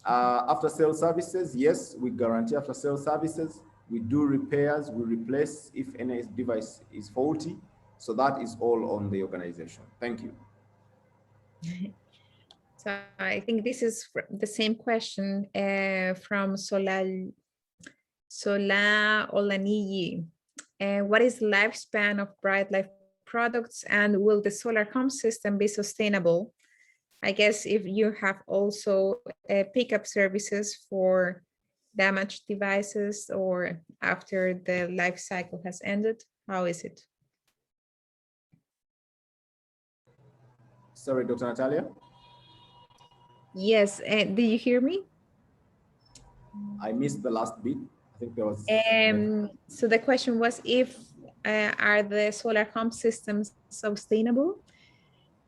After sale services, yes, we guarantee after sale services. We do repairs, we replace if any device is faulty. So that is all on the organization. Thank you. So I think this is the same question from Sola Olaniyi. What is the lifespan of BrightLife products, and will the solar home system be sustainable? I guess if you have also pickup services for damaged devices or after the life cycle has ended, how is it? Sorry, Dr. Natalia? Yes, do you hear me? I missed the last bit. I think there was... So the question was if are the solar home systems sustainable?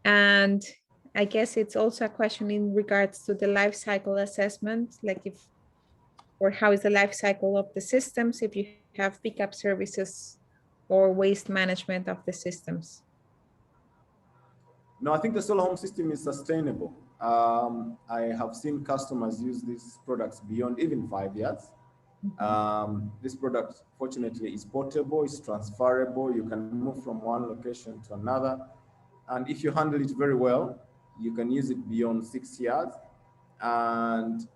And I guess it's also a question in regards to the life cycle assessment, like if, or how is the life cycle of the systems if you have pickup services or waste management of the systems? No, I think the solar home system is sustainable. I have seen customers use these products beyond even 5 years. This product, fortunately, is portable, it's transferable. You can move from one location to another. And if you handle it very well, you can use it beyond 6 years. And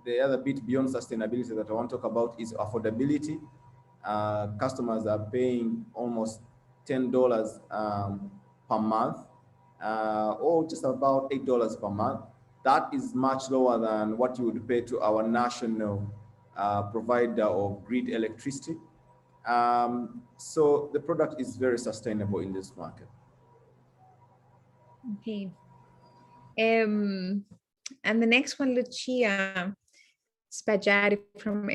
the other bit beyond sustainability that I want to talk about is affordability. Customers are paying almost $10 per month, or just about $8 per month. That is much lower than what you would pay to our national provider of grid electricity. So the product is very sustainable in this market. Okay. And the next one, Lucia Spaggiati from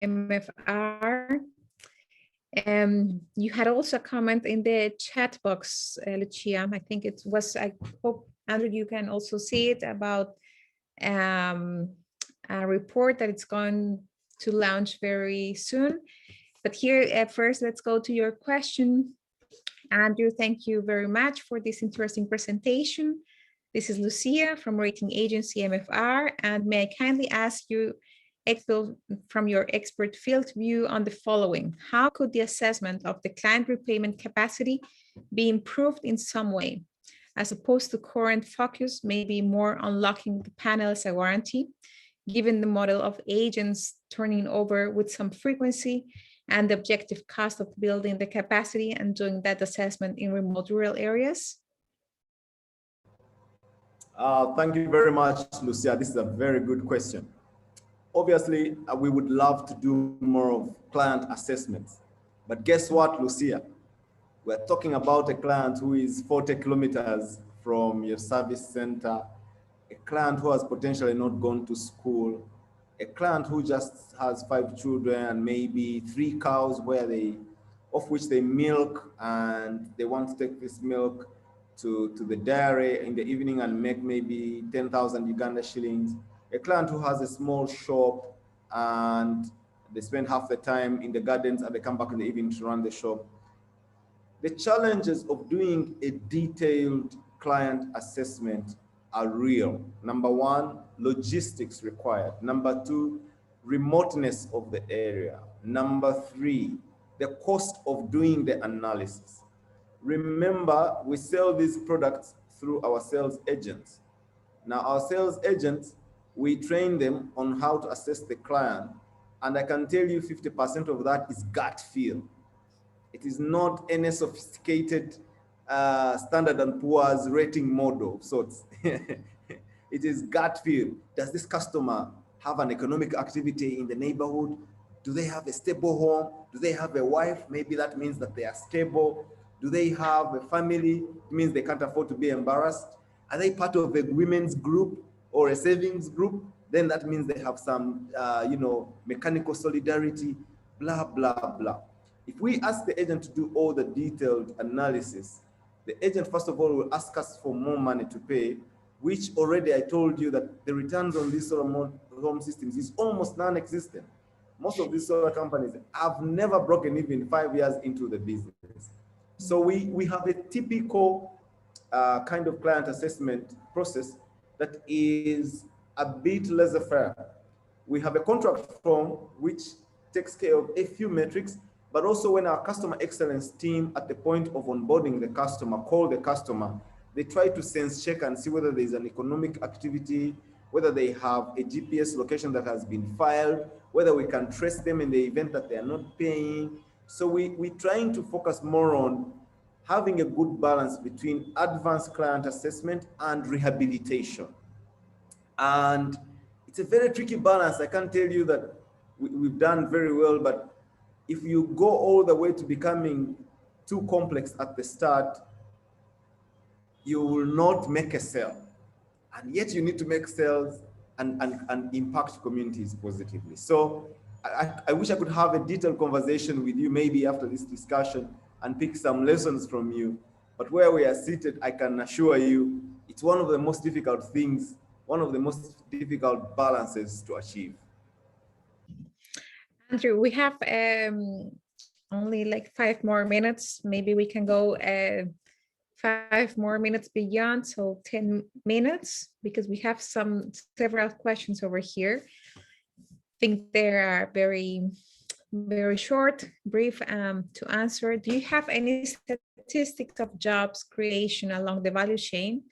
MFR. You had also a comment in the chat box, Lucia. I think it was, I hope, Andrew, you can also see it about a report that it's going to launch very soon. But here at first, let's go to your question. Andrew, thank you very much for this interesting presentation. This is Lucia from rating agency MFR, and may I kindly ask you, from your expert field view on the following: how could the assessment of the client repayment capacity be improved in some way, as opposed to current focus, maybe more on locking the panel as a warranty, given the model of agents turning over with some frequency and the objective cost of building the capacity and doing that assessment in remote rural areas? Thank you very much, Lucia. This is a very good question. Obviously, we would love to do more of client assessments. But guess what, Lucia? We're talking about a client who is 40 kilometers from your service center, a client who has potentially not gone to school, a client who just has 5 children and maybe 3 cows where they of which they milk, and they want to take this milk to the dairy in the evening and make maybe 10,000 Uganda shillings. A client who has a small shop and they spend half the time in the gardens and they come back in the evening to run the shop. The challenges of doing a detailed client assessment are real. Number one, logistics required. Number two, remoteness of the area. Number three, the cost of doing the analysis. Remember, we sell these products through our sales agents. Now, our sales agents, we train them on how to assess the client, and I can tell you 50% of that is gut feel. It is not any sophisticated Standard & Poor's rating model of sorts. It is gut feel. Does this customer have an economic activity in the neighborhood? Do they have a stable home? Do they have a wife? Maybe that means that they are stable. Do they have a family? It means they can't afford to be embarrassed. Are they part of a women's group or a savings group? Then that means they have some, mechanical solidarity, blah, blah, blah. If we ask the agent to do all the detailed analysis, the agent, first of all, will ask us for more money to pay, which already I told you that the returns on these solar home systems is almost non-existent. Most of these solar companies have never broken even 5 years into the business. So we have a typical kind of client assessment process that is a bit laissez-faire. We have a contract form which takes care of a few metrics, but also when our customer excellence team at the point of onboarding the customer, call the customer, they try to sense check and see whether there's an economic activity, whether they have a GPS location that has been filed, whether we can trace them in the event that they are not paying. So we're trying to focus more on having a good balance between advanced client assessment and rehabilitation. And it's a very tricky balance. I can't tell you that we've done very well, but if you go all the way to becoming too complex at the start, you will not make a sale. And yet you need to make sales and impact communities positively. So I wish I could have a detailed conversation with you maybe after this discussion and pick some lessons from you. But where we are seated, I can assure you, it's one of the most difficult things, one of the most difficult balances to achieve. Andrew, we have only like 5 more minutes. Maybe we can go 5 more minutes beyond, so 10 minutes, because we have several questions over here. I think they are very, very short, brief to answer. Do you have any statistics of jobs creation along the value chain?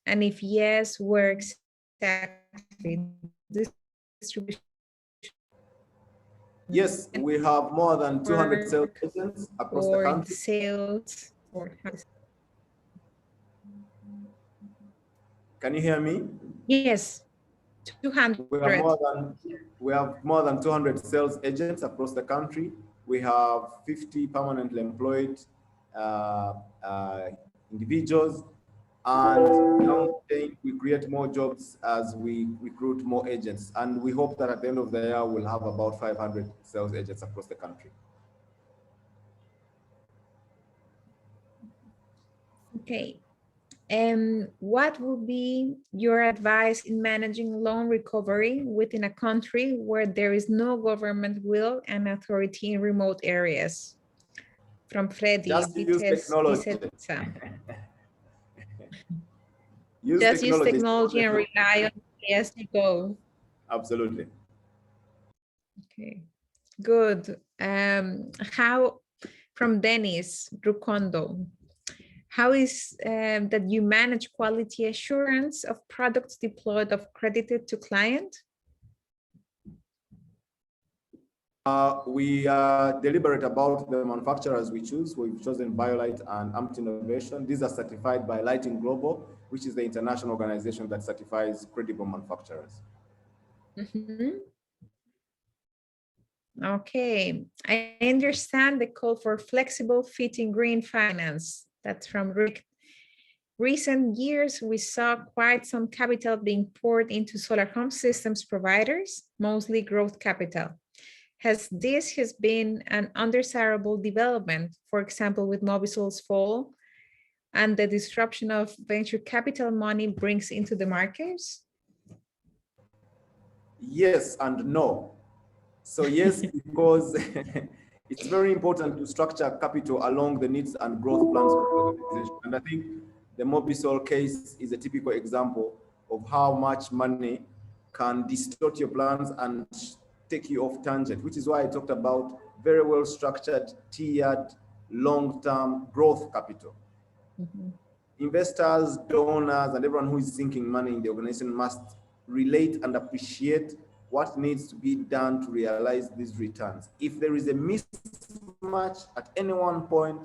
And if yes, where exactly? Distribution. Yes, we have more than 200 sales agents across the country. Sales or Can you hear me? Yes, 200. We have more than 200 sales agents across the country. We have 50 permanently employed individuals, and we create more jobs as we recruit more agents. And we hope that at the end of the year, we'll have about 500 sales agents across the country. Okay. What would be your advice in managing loan recovery within a country where there is no government will and authority in remote areas? From Freddy. Just use technology. Use technology and rely on it as you go. Absolutely. Okay, good. How, from Dennis Rukondo, how is that you manage quality assurance of products deployed of credited to client? We are deliberate about the manufacturers we choose. We've chosen BioLite and Amt Innovation. These are certified by Lighting Global, which is the international organization that certifies credible manufacturers. Mm-hmm. Okay, I understand the call for flexible fitting green finance. That's from Rick. Recent years, we saw quite some capital being poured into solar home systems providers, mostly growth capital. has been an undesirable development, for example, with Mobisol's fall and the disruption of venture capital money brings into the markets? Yes and no. So yes, because it's very important to structure capital along the needs and growth plans of the organization. And I think the Mobisol case is a typical example of how much money can distort your plans and take you off tangent, which is why I talked about very well structured, tiered, long-term growth capital. Mm-hmm. Investors, donors, and everyone who is sinking money in the organization must relate and appreciate what needs to be done to realize these returns. If there is a mismatch at any one point,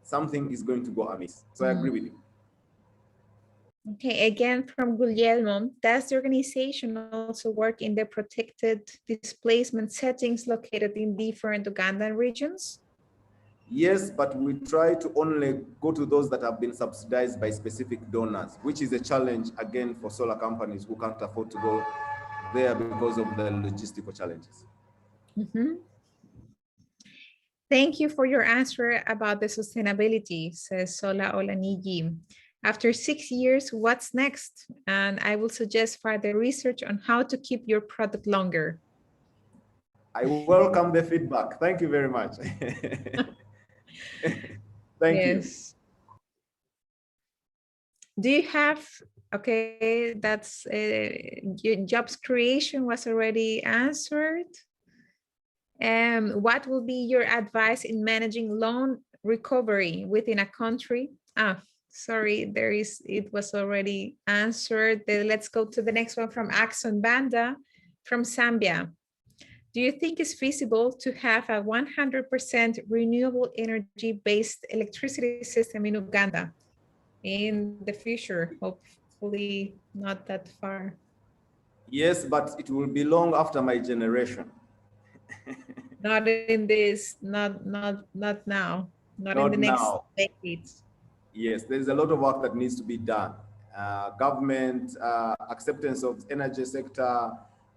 something is going to go amiss. So I agree with you. Okay, again from Guglielmo, does the organization also work in the protected displacement settings located in different Ugandan regions? Yes, but we try to only go to those that have been subsidized by specific donors, which is a challenge again for solar companies who can't afford to go there because of the logistical challenges. Mm-hmm. Thank you for your answer about the sustainability, says Sola Olanigi. After 6 years, what's next? And I will suggest further research on how to keep your product longer. I welcome the feedback. Thank you very much. Thank you. Do you have, okay, that's jobs creation was already answered. What will be your advice in managing loan recovery within a country? Sorry, it was already answered. Let's go to the next one from Axon Banda from Zambia. Do you think it's feasible to have a 100% renewable energy-based electricity system in Uganda in the future? Hopefully not that far. Yes, but it will be long after my generation. Not in this, not now, not in the next decades. Yes, there's a lot of work that needs to be done. Government, acceptance of energy sector,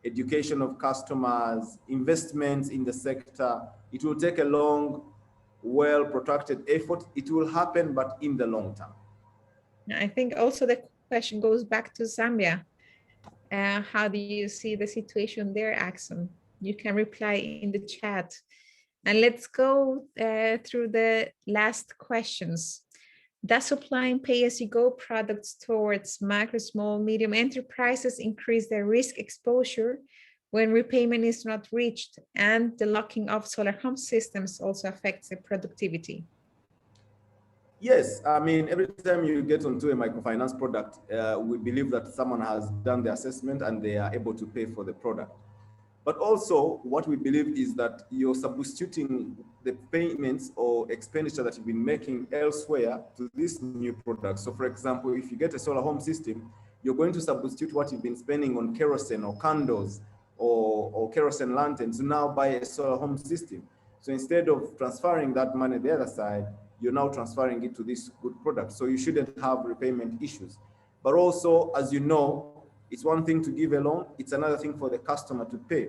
education of customers, investments in the sector. It will take a long, well-protracted effort. It will happen, but in the long term. I think also the question goes back to Zambia. How do you see the situation there, Axon? You can reply in the chat. And let's go through the last questions. Does supplying pay-as-you-go products towards micro, small, medium enterprises increase their risk exposure when repayment is not reached, and the locking of solar home systems also affects the productivity? Yes, I mean, every time you get onto a microfinance product, we believe that someone has done the assessment and they are able to pay for the product. But also what we believe is that you're substituting the payments or expenditure that you've been making elsewhere to this new product. So for example, if you get a solar home system, you're going to substitute what you've been spending on kerosene or candles or kerosene lanterns to now buy a solar home system. So instead of transferring that money the other side, you're now transferring it to this good product. So you shouldn't have repayment issues. But also, as you know, it's one thing to give a loan, it's another thing for the customer to pay.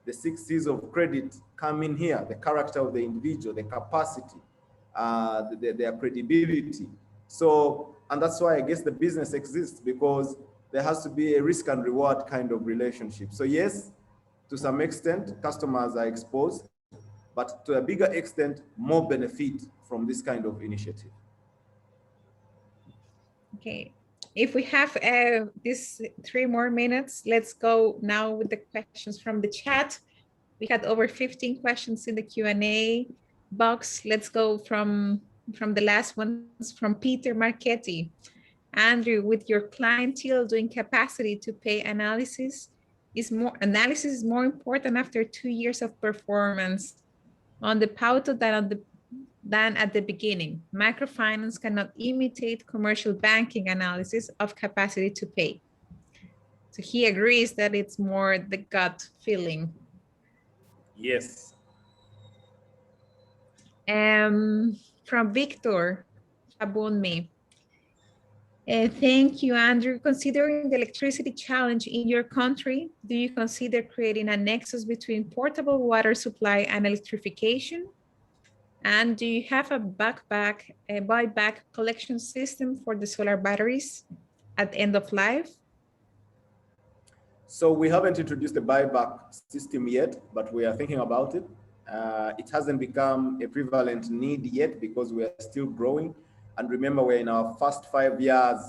The 6 C's of credit come in here: the character of the individual, the capacity, their credibility. So, and that's why I guess the business exists, because there has to be a risk and reward kind of relationship. So yes, to some extent, customers are exposed, but to a bigger extent, more benefit from this kind of initiative. Okay. If we have these 3 more minutes, let's go now with the questions from the chat. We had over 15 questions in the Q&A box. Let's go from the last ones from Peter Marchetti. Andrew, with your clientele doing capacity to pay analysis is more important after 2 years of performance on the Pauto than at the beginning. Microfinance cannot imitate commercial banking analysis of capacity to pay. So he agrees that it's more the gut feeling. Yes. From Victor Chabonme. Thank you, Andrew. Considering the electricity challenge in your country, do you consider creating a nexus between portable water supply and electrification? And do you have a buyback collection system for the solar batteries at end of life? So we haven't introduced a buyback system yet, but we are thinking about it. It hasn't become a prevalent need yet because we are still growing. And remember, we're in our first 5 years,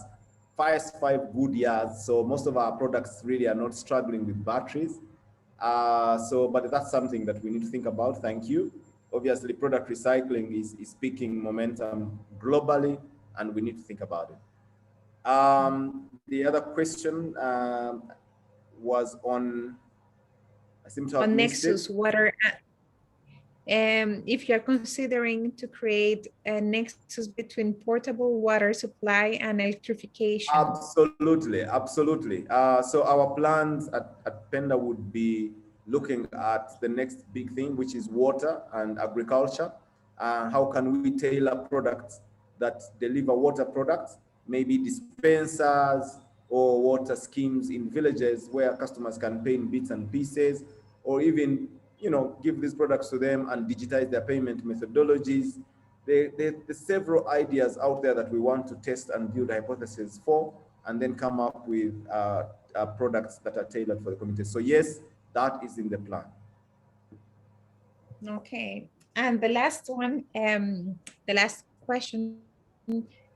first 5 good years. So most of our products really are not struggling with batteries. But that's something that we need to think about. Thank you. Obviously, product recycling is picking momentum globally, and we need to think about it. The other question was on, I seem to have missed Nexus, it. water. If you're considering to create a nexus between portable water supply and electrification. Absolutely, absolutely. So our plans at Penda would be looking at the next big thing, which is water and agriculture. How can we tailor products that deliver water products, maybe dispensers or water schemes in villages where customers can pay in bits and pieces, or even, you know, give these products to them and digitize their payment methodologies. There's several ideas out there that we want to test and build hypotheses for, and then come up with products that are tailored for the community. So yes, that is in the plan. Okay, and the last one, the last question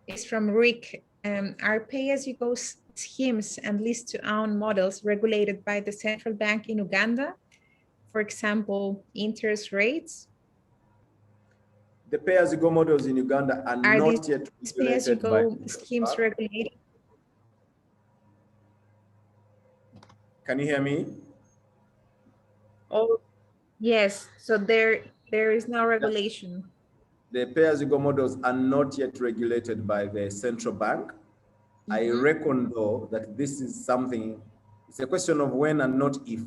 is from Rick. Are pay-as-you-go schemes and lease-to-own models regulated by the central bank in Uganda? For example, interest rates? The pay-as-you-go models in Uganda are not yet regulated by schemes regulated. Can you hear me? Oh, yes. So there is no regulation. The pay-as-you-go models are not yet regulated by the central bank. I reckon, though, that this is something, it's a question of when and not if.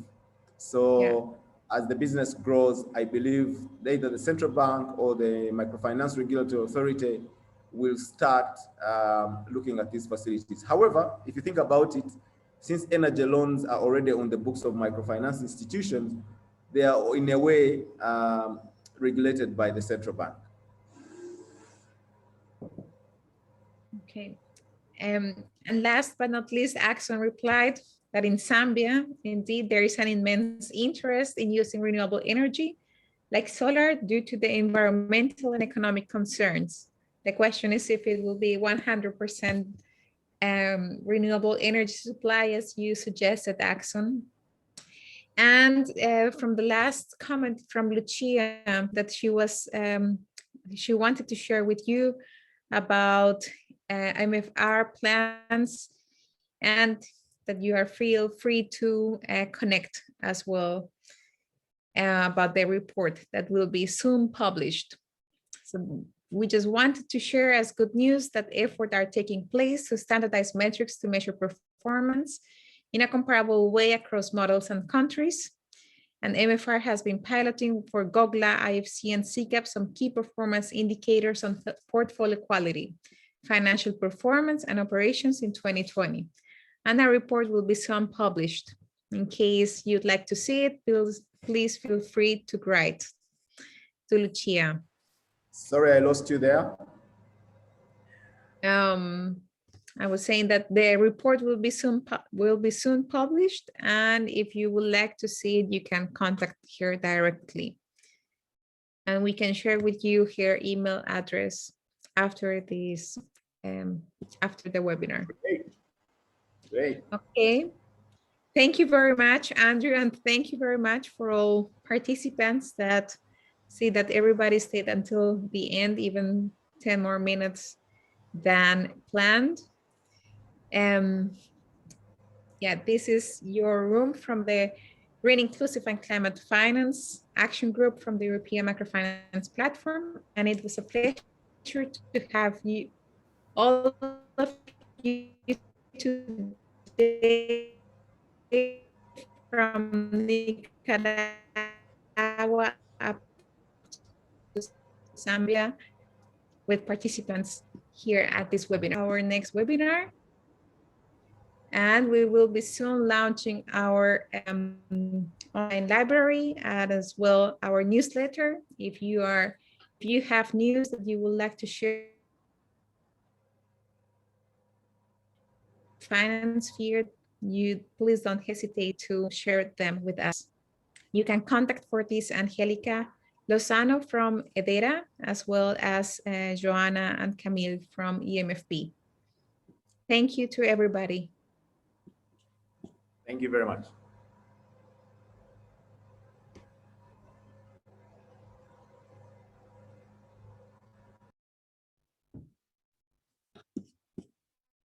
So as the business grows, I believe either the central bank or the microfinance regulatory authority will start looking at these facilities. However, if you think about it, since energy loans are already on the books of microfinance institutions, they are in a way regulated by the central bank. Okay. And last but not least, Axon replied that in Zambia, indeed, there is an immense interest in using renewable energy like solar due to the environmental and economic concerns. The question is if it will be 100% renewable energy supply, as you suggested, Axon. And from the last comment from Lucia that she wanted to share with you about MFR plans, and that you are feel free to connect as well about the report that will be soon published. So we just wanted to share as good news that efforts are taking place to standardize metrics to measure performance in a comparable way across models and countries. And MFR has been piloting for GOGLA, IFC, and CGAP some key performance indicators on portfolio quality, financial performance, and operations in 2020. And our report will be soon published. In case you'd like to see it, please feel free to write to Lucia. Sorry, I lost you there. I was saying that the report will be soon published, and if you would like to see it, you can contact her directly, and we can share with you her email address after this, after the webinar. Great. Okay. Thank you very much, Andrew, and thank you very much for all participants that see that everybody stayed until the end, even 10 more minutes than planned. Yeah, this is your room from the Green, Inclusive, and Climate Finance Action Group from the European Microfinance Platform. And it was a pleasure to have you, all of you today from Nicaragua up to Zambia with participants here at this webinar. Our next webinar, and we will be soon launching our online library and as well our newsletter. If you have news that you would like to share finance sphere, you please don't hesitate to share them with us. You can contact for this Angelica Lozano from Edera, as well as Joanna and Camille from e-MFP. Thank you to everybody. Thank you very much.